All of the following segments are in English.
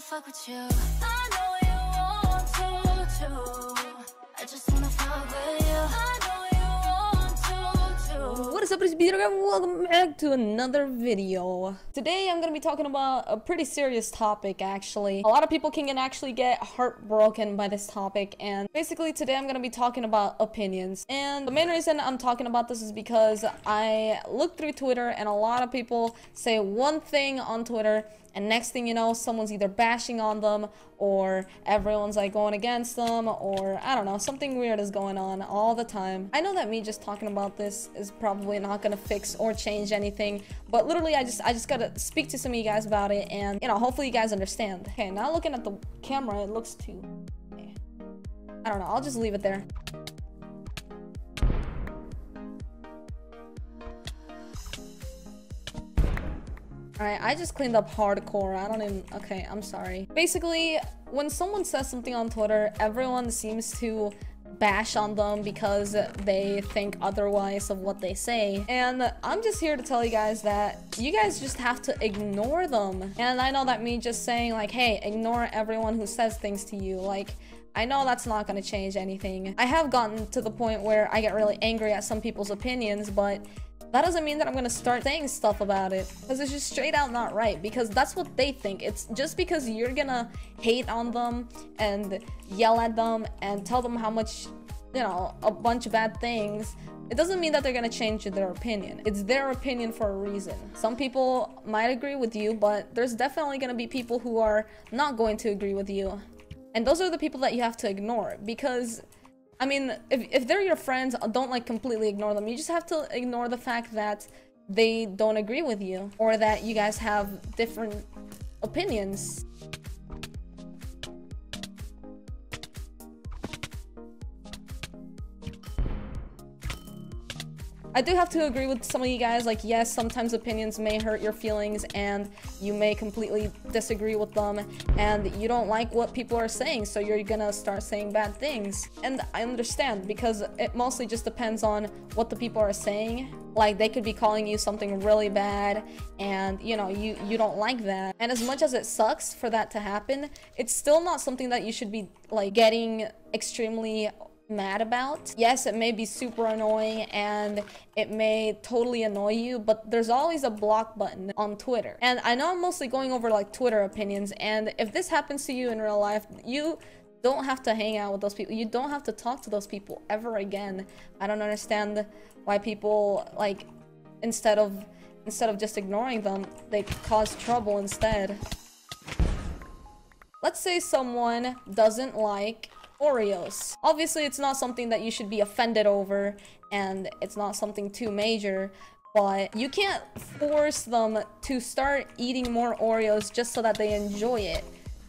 wanna fuck with you. I know you want to too. I just wanna fuck with you. I know you want to too. What is up, it's Peter? Welcome back to another video. Today I'm gonna be talking about a pretty serious topic, actually. A lot of people can actually get heartbroken by this topic, and basically today I'm gonna be talking about opinions. And the main reason I'm talking about this is because I looked through Twitter and a lot of people say one thing on Twitter, and next thing you know, someone's either bashing on them or everyone's like going against them, or I don't know, something weird is going on all the time. I know that me just talking about this is probably not gonna fix or change anything, but literally I just gotta speak to some of you guys about it, and you know, hopefully you guys understand. Okay, now looking at the camera, it looks too, I don't know, I'll just leave it there. Alright, I just cleaned up hardcore. I don't even... Okay, I'm sorry. Basically, when someone says something on Twitter, everyone seems to bash on them because they think otherwise of what they say. And I'm just here to tell you guys that you guys just have to ignore them. And I know that me just saying like, hey, ignore everyone who says things to you, like, I know that's not gonna change anything. I have gotten to the point where I get really angry at some people's opinions, but that doesn't mean that I'm gonna start saying stuff about it, because it's just straight out not right, because that's what they think. It's just because you're gonna hate on them and yell at them and tell them how much, you know, a bunch of bad things, it doesn't mean that they're gonna change their opinion. It's their opinion for a reason. Some people might agree with you, but there's definitely gonna be people who are not going to agree with you. And those are the people that you have to ignore, because I mean, if they're your friends, don't like completely ignore them. You just have to ignore the fact that they don't agree with you, or that you guys have different opinions. I do have to agree with some of you guys, like, yes, sometimes opinions may hurt your feelings and you may completely disagree with them and you don't like what people are saying, so you're gonna start saying bad things. And I understand, because it mostly just depends on what the people are saying. Like, they could be calling you something really bad and, you know, you don't like that. And as much as it sucks for that to happen, it's still not something that you should be, like, getting extremely mad about. Yes, it may be super annoying and it may totally annoy you, but there's always a block button on Twitter. And I know I'm mostly going over like Twitter opinions, and if this happens to you in real life, you don't have to hang out with those people. You don't have to talk to those people ever again. I don't understand why people, like, instead of just ignoring them, they cause trouble instead. Let's say someone doesn't like Oreos. Obviously, it's not something that you should be offended over, and it's not something too major, but you can't force them to start eating more Oreos just so that they enjoy it.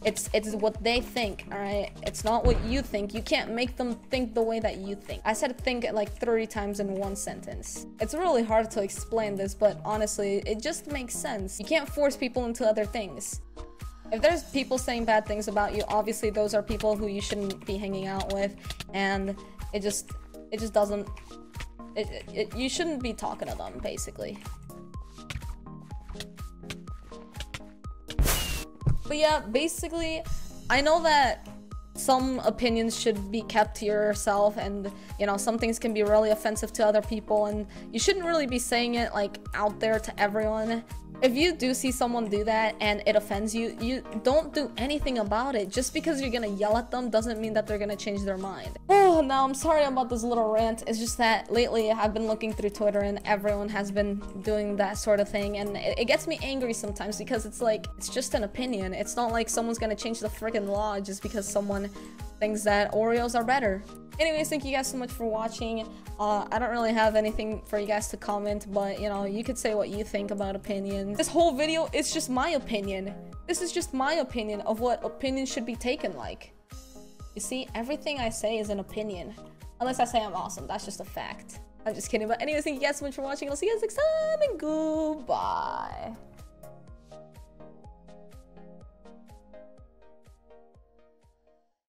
It's what they think, alright? It's not what you think. You can't make them think the way that you think. I said think like 30 times in one sentence. It's really hard to explain this, but honestly, it just makes sense. You can't force people into other things. If there's people saying bad things about you, obviously those are people who you shouldn't be hanging out with, and it just doesn't, you shouldn't be talking to them, basically. But yeah, basically, I know that some opinions should be kept to yourself, and you know, some things can be really offensive to other people, and you shouldn't really be saying it like out there to everyone. If you do see someone do that and it offends you, you don't do anything about it. Just because you're gonna yell at them doesn't mean that they're gonna change their mind. Oh, now I'm sorry about this little rant. It's just that lately I've been looking through Twitter and everyone has been doing that sort of thing, and it gets me angry sometimes, because it's like, it's just an opinion. It's not like someone's gonna change the freaking law just because someone thinks that Oreos are better. Anyways, thank you guys so much for watching. I don't really have anything for you guys to comment, but you know, you could say what you think about opinions. This whole video is just my opinion. This is just my opinion of what opinions should be taken like. You see, everything I say is an opinion. Unless I say I'm awesome, that's just a fact. I'm just kidding, but anyways, thank you guys so much for watching. I'll see you guys next time, and goodbye.